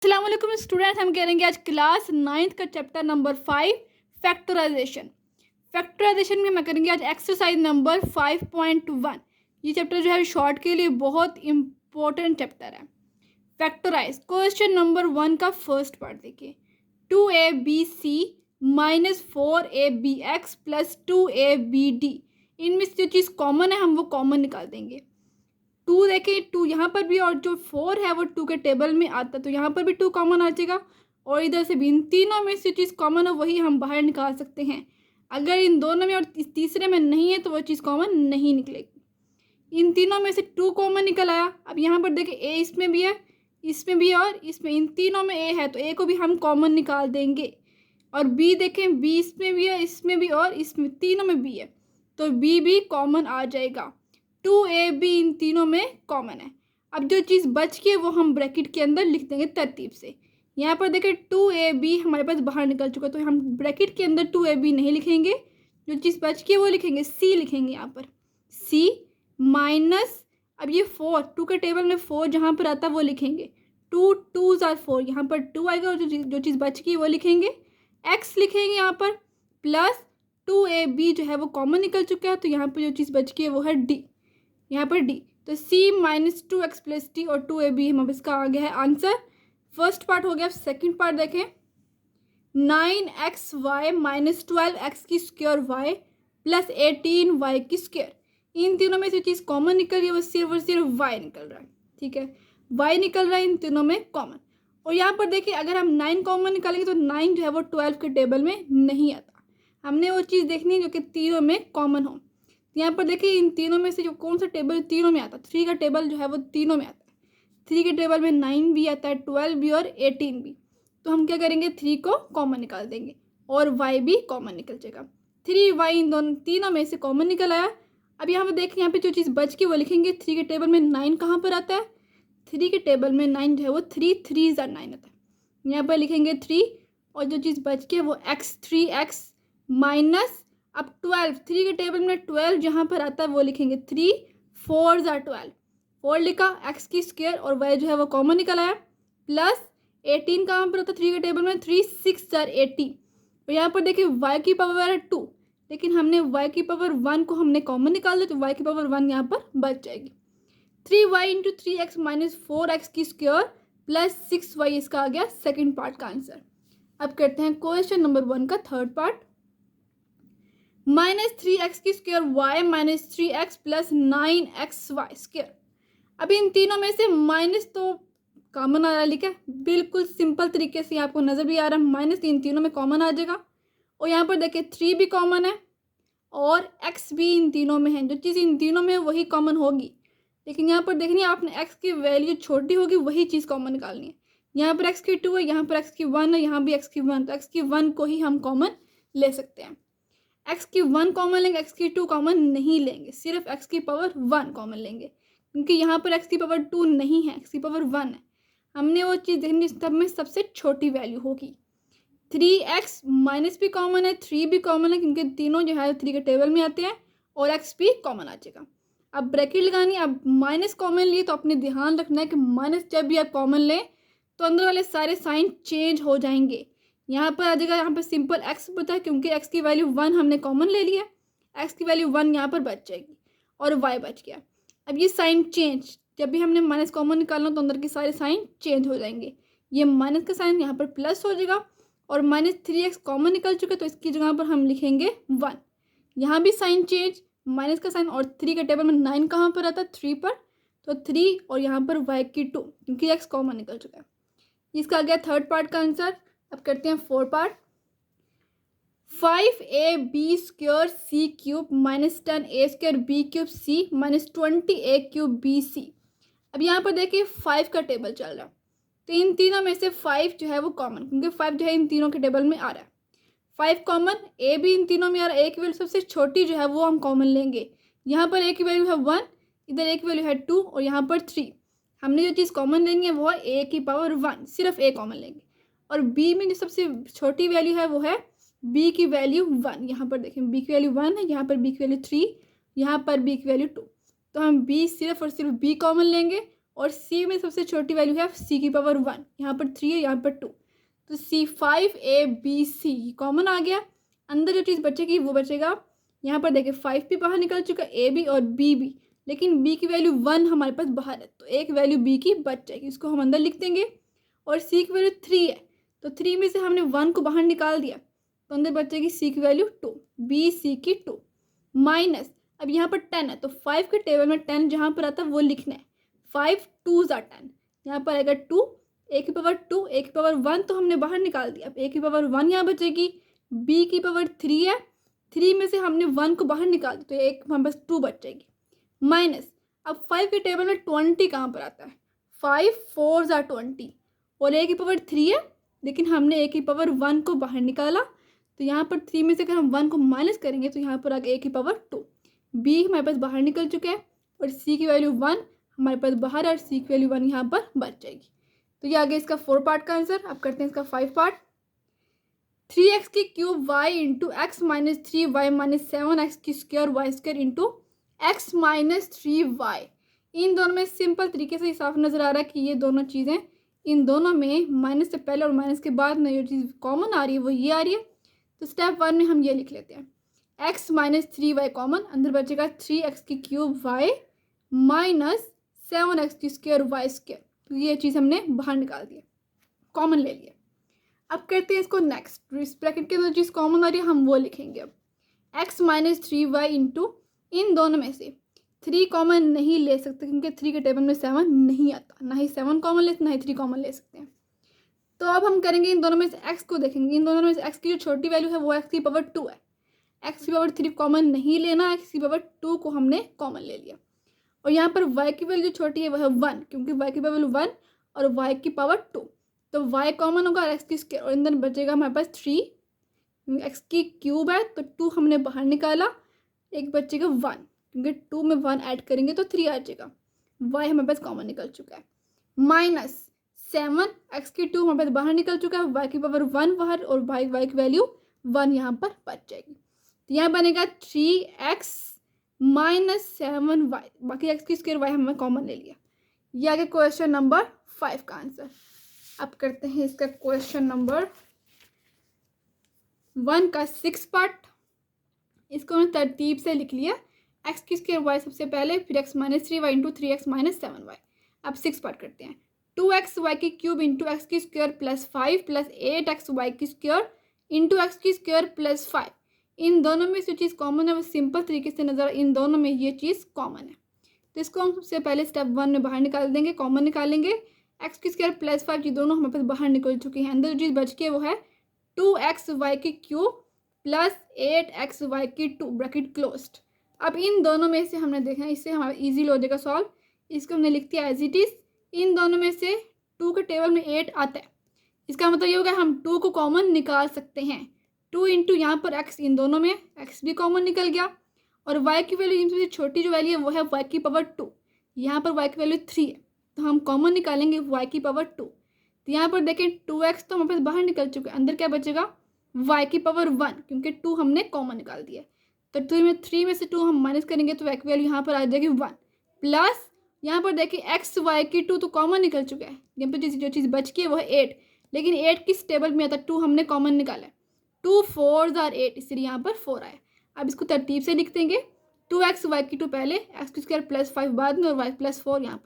अस्सलाम वालेकुम स्टूडेंट्स, हम करेंगे आज क्लास 9th का चैप्टर नंबर 5 फैक्टराइजेशन। फैक्टराइजेशन में हम करेंगे आज एक्सरसाइज नंबर 5.1। ये चैप्टर जो है शॉर्ट के लिए बहुत इम्पोर्टेंट चैप्टर है। फैक्टराइज क्वेश्चन नंबर 1 का फर्स्ट पार्ट देखिए। 2abc minus 4abx plus 2abd, इनमें से जो चीज़ कॉमन है हम वो कॉमन निकाल देंगे। 2 देखें, 2 यहाँ पर भी और जो 4 है वो 2 के टेबल में आता है, तो यहाँ पर भी 2 कॉमन आ जाएगा और इधर से भी। इन तीनों में से चीज़ कॉमन है वही हम बाहर निकाल सकते हैं। अगर इन दोनों में और इस तीसरे में नहीं है तो वो चीज़ कॉमन नहीं निकलेगी। इन तीनों में से 2 कॉमन निकल आया। अब यहाँ पर देखें ए इसमें भी है, इसमें भी है और इसमें, इन तीनों में ए है तो ए को भी हम कॉमन निकाल देंगे। और बी देखें, बी इसमें भी है, इसमें भी और इसमें, तीनों में बी है तो बी भी कॉमन आ जाएगा। 2ab इन तीनों में कॉमन है। अब जो चीज़ बच गई है वो हम ब्रैकेट के अंदर लिख देंगे तरतीब से। यहाँ पर देखें 2ab हमारे पास बाहर निकल चुका है तो हम ब्रैकेट के अंदर 2ab नहीं लिखेंगे, जो चीज़ बच गई है वो लिखेंगे, c लिखेंगे यहाँ पर, c माइनस, अब ये 4, 2 के टेबल में 4 जहाँ पर आता है वो लिखेंगे, 2 2s are 4, यहाँ पर 2 आएगा और जो चीज़ बच गई है वो लिखेंगे, x लिखेंगे यहाँ पर, प्लस 2ab जो है वो कॉमन निकल चुका है तो यहाँ पर जो चीज़ बच गई है वो है d, यहाँ पर d, तो c minus 2x plus T और 2ab हम इसका आ गया है आंसर। फर्स्ट पार्ट हो गया। सेकंड पार्ट देखें, 9xy माइनस 12x की स्क्वायर y प्लस 18y की स्क्वायर, इन तीनों में से चीज़ कॉमन निकल रही है वो सिर्फ और सिर्फ y निकल रहा है। ठीक है, y निकल रहा है इन तीनों में कॉमन। और यहाँ पर देखिए अगर हम 9 कॉमन निकालेंगे तो 9 जो है वो 12 के टेबल में नहीं आता। हमने वो चीज़ देखनी है जो कि तीनों में कॉमन हो। यहाँ पर देखिए इन तीनों में से जो कौन सा टेबल तीनों में आता है, 3 का टेबल जो है वो तीनों में आता है। 3 के टेबल में 9 भी आता है, 12 भी और 18 भी, तो हम क्या करेंगे 3 को कॉमन निकाल देंगे और y भी कॉमन निकल जाएगा। 3y इन दोनों तीनों में से कॉमन निकल आया। अब यहाँ पर देखिए यहाँ पे जो चीज़ बच गई वो लिखेंगे। 3 के टेबल में 9 कहाँ पर आता है, 3 के टेबल में 9 जो है वो 3 3s are 9 आता है, यहाँ पर लिखेंगे 3 और जो चीज़ बच गई वो x 3x माइनस, अब 12, 3 के टेबल में 12 जहाँ पर आता है वो लिखेंगे 3 4s are 12, 4 लिखा, x की स्क्वायर और y जो है वो कॉमन निकल आया, प्लस 18 कहाँ पर होता है 3 के टेबल में, 3 6 are 80, और यहाँ पर देखिए y की पावर है 2, लेकिन हमने y की पावर 1 को हमने कॉमन निकाल दिया तो y की पावर 1 यहाँ पर बच जाएगी। 3y into 3x minus 4x की स्क्वायर प्लस 6y इसका आ गया सेकेंड पार्ट का आंसर। अब करते हैं क्वेश्चन नंबर 1 का थर्ड पार्ट। माइनस 3x की square y minus 3x plus 9xy square. अब इन तीनों में से माइनस तो कॉमन आ रहा है, लिखा है बिल्कुल सिंपल तरीके से, आपको नज़र भी आ रहा है माइनस इन तीनों में कॉमन आ जाएगा। और यहाँ पर देखिए 3 भी कॉमन है और x भी इन तीनों में है, जो चीज़ इन तीनों में वही कॉमन होगी। लेकिन यहाँ पर देखनी है आपने x की वैल्यू छोटी होगी वही चीज़ कॉमन निकालनी है। यहाँ पर x की 2 है, यहाँ पर x की 1 है, यहाँ भी x की 1, तो x की 1 को ही हम कॉमन ले सकते हैं। x की 1 कॉमन लेंगे, x की 2 कॉमन नहीं लेंगे, सिर्फ x की पावर 1 कॉमन लेंगे, क्योंकि यहाँ पर x की पावर 2 नहीं है, x की पावर 1 है। हमने वो चीज़ देखनी सब में सबसे छोटी वैल्यू होगी। 3x माइनस भी कॉमन है, 3 भी कॉमन है, क्योंकि तीनों जो है 3 के टेबल में आते हैं और x भी कॉमन आ जाएगा। अब ब्रैकेट लगानी, अब माइनस कॉमन लिए तो अपने ध्यान रखना है कि माइनस जब भी आप कॉमन लें तो अंदर वाले सारे साइन चेंज हो जाएंगे। यहाँ पर आ जाएगा, यहाँ पर सिंपल x बता है क्योंकि x की वैल्यू 1 हमने कॉमन ले लिया, x की वैल्यू 1 यहाँ पर बच जाएगी और y बच गया। अब ये साइन चेंज, जब भी हमने माइनस कॉमन निकालना तो अंदर के सारे साइन चेंज हो जाएंगे। ये माइनस का साइन यहाँ पर प्लस हो जाएगा और माइनस 3x कॉमन निकल चुका है तो इसकी जगह पर हम लिखेंगे 1। यहाँ भी साइन चेंज, माइनस का साइन, और 3 के टेबल में 9 कहाँ पर आता है 3 पर, तो 3 और यहाँ पर y की 2, क्योंकि x कॉमन निकल चुका है। इसका आ गया थर्ड पार्ट का आंसर। अब करते हैं fourth part. 5ab square c cube minus 10a square b cube c minus 20a cube bc। अब यहाँ पर देखिए 5 का टेबल चल रहा है तो इन तीनों में से 5 जो है वो कॉमन, क्योंकि 5 जो है इन तीनों के टेबल में आ रहा है, 5 कॉमन, a भी इन तीनों में आ रहा है, a की वैल्यू सबसे छोटी जो है वो हम कॉमन लेंगे। यहाँ पर a की वैल्यू है 1, इधर a की वैल्यू है 2 और यहाँ पर 3। हमने जो चीज़ कॉमन लेंगे है वो है a की पावर 1, सिर्फ a कॉमन लेंगे। और b में जो सबसे छोटी वैल्यू है वो है b की वैल्यू 1। यहाँ पर देखें b की वैल्यू 1 है, यहाँ पर b की वैल्यू 3, यहाँ पर b की वैल्यू 2, तो हम b सिर्फ और सिर्फ b कॉमन लेंगे और सी में सबसे छोटी वैल्यू है सी की पावर 1, यहाँ पर 3 है, यहाँ पर 2, तो सी 5ABC कॉमन आ गया। अंदर जो चीज़ बचेगी वो बचेगा, यहाँ पर देखिए 5 भी बाहर निकल चुका, ए भी और बी भी, लेकिन बी की वैल्यू 1 हमारे पास बाहर है, तो एक वैल्यू बी की बच जाएगी, इसको हम अंदर लिख देंगे। और सी की वैल्यू 3 है, तो 3 में से हमने 1 को बाहर निकाल दिया, तो अंदर बचेगी सी की वैल्यू 2, बी सी की 2 माइनस, अब यहाँ पर 10 है, तो 5 के टेबल में 10 जहाँ पर आता है वो लिखना है, 5 2s are 10, यहाँ पर आएगा 2, ए की पावर 2, ए की पावर 1 तो हमने बाहर निकाल दिया, अब ए की पावर 1 यहाँ बचेगी, बी की पावर 3 है, 3 में से हमने 1 को बाहर निकाल दिया, तो एक हमारे पास 2 बच जाएगी, माइनस, अब 5 के टेबल में 20 कहाँ पर आता है, 5 4s are 20, और ए की पावर 3 है, लेकिन हमने ए की पावर 1 को बाहर निकाला, तो यहाँ पर 3 में से अगर हम 1 को माइनस करेंगे तो यहाँ पर आ गया ए की पावर 2, बी हमारे पास बाहर निकल चुका है, और सी की वैल्यू 1 हमारे पास बाहर है, और सी की वैल्यू 1 यहाँ पर बच जाएगी। तो ये आ गया इसका 4 पार्ट का आंसर। अब करते हैं इसका 5 पार्ट। 3x की cube y into x minus 3y minus 7x की square y square into x minus 3y, इन दोनों में सिंपल तरीके से साफ नज़र आ रहा है कि ये दोनों चीज़ें, इन दोनों में माइनस से पहले और माइनस के बाद में जो चीज़ कॉमन आ रही है वो ये आ रही है। तो स्टेप 1 में हम ये लिख लेते हैं, x माइनस 3y कॉमन, अंदर बचेगा 3x की क्यूब वाई माइनस 7x की स्क्वायर वाई स्क्वायर, तो ये चीज़ हमने बाहर निकाल दी, कॉमन ले लिया। अब करते हैं इसको नेक्स्ट, इस ब्रैकेट के अंदर चीज़ कॉमन आ रही है हम वो लिखेंगे। अब x माइनस 3y इंटू, इन दोनों में से 3 कॉमन नहीं ले सकते क्योंकि 3 के टेबल में 7 नहीं आता, ना ही 7 कॉमन ले सकते ना ही 3 कॉमन ले सकते हैं। तो अब हम करेंगे इन दोनों में से x को देखेंगे, इन दोनों में से x की जो छोटी वैल्यू है वो x की पावर 2 है, x की पावर 3 कॉमन नहीं लेना, x की पावर 2 को हमने कॉमन ले लिया। और यहाँ पर y की वैल्यू छोटी है वह है 1, क्योंकि y की वैल्यू 1 और y की पावर 2, तो y कॉमन होगा और x की स्क्वायर, और अंदर बचेगा हमारे पास 3, x की क्यूब है तो 2 हमने बाहर निकाला, एक बचेगा 1, क्योंकि 2 में 1 ऐड करेंगे तो 3 आ जाएगा, y हमारे पास कॉमन निकल चुका है, माइनस 7, x की 2 हमारे पास बाहर निकल चुका है, y की पावर 1 बाहर, और y की वैल्यू 1 यहाँ पर बच जाएगी, तो यहाँ बनेगा 3x माइनस 7y, बाकी x की स्क्वायर y हमने कॉमन ले लिया। ये आगे क्वेश्चन नंबर 5 का आंसर। अब करते हैं इसका क्वेश्चन नंबर 1 का 6 पार्ट। इसको हमने तरतीब से लिख लिया, x की स्क्वायर y सबसे पहले, फिर x minus 3y into 3x minus 7y। अब 6 पार्ट करते हैं, 2xy की क्यूब इंटू एक्स की स्क्वायर प्लस 5 प्लस 8xy की स्क्वायर इंटू एक्स की स्क्वायर प्लस 5, इन दोनों में जो चीज़ कॉमन है वो सिंपल तरीके से नज़र, इन दोनों में ये चीज़ कॉमन है, तो इसको हम सबसे पहले स्टेप 1 में बाहर निकाल देंगे, कॉमन निकालेंगे। एक्स की स्क्वायर प्लस 5 ये दोनों हमारे पास बाहर निकल चुकी हैं, अंदर जो चीज़ बच के वो है 2xy की क्यूब प्लस 8xy की 2 ब्रैकेट क्लोज्ड। अब इन दोनों में से हमने देखा है, इससे हमारा ईजी हो जाएगा सॉल्व, इसको हमने लिख दिया एज इट इज़। इन दोनों में से 2 के टेबल में 8 आता है, इसका मतलब ये होगा हम 2 को कॉमन निकाल सकते हैं, 2 इंटू यहाँ पर x, इन दोनों में x भी कॉमन निकल गया, और y की वैल्यू इनसे छोटी जो वैल्यू है वो है y की पावर 2, यहाँ पर y की वैल्यू 3 है, तो हम कॉमन निकालेंगे y की पावर 2, तो यहाँ पर देखें 2x तो हमारे पास बाहर निकल चुका है, अंदर क्या बचेगा y की पावर 1, क्योंकि 2 हमने कॉमन निकाल दिया, तो 3 में से 2 हम माइनस करेंगे तो y की वैल्यू यहाँ पर आ जाएगी 1, प्लस यहाँ पर देखिए एक्स वाई की 2 तो कॉमन निकल चुका है, यहाँ पर जो चीज़ बच की है वो है 8, लेकिन 8 किस टेबल में आता है, 2 हमने कॉमन निकाला है, 2 4s are 8, इसलिए यहाँ पर 4 आया। अब इसको तरतीब से लिख देंगे, 2xy की 2 पहले, एक्स की स्क्वायर प्लस 5 बाद में, और y प्लस 4 यहाँ पर।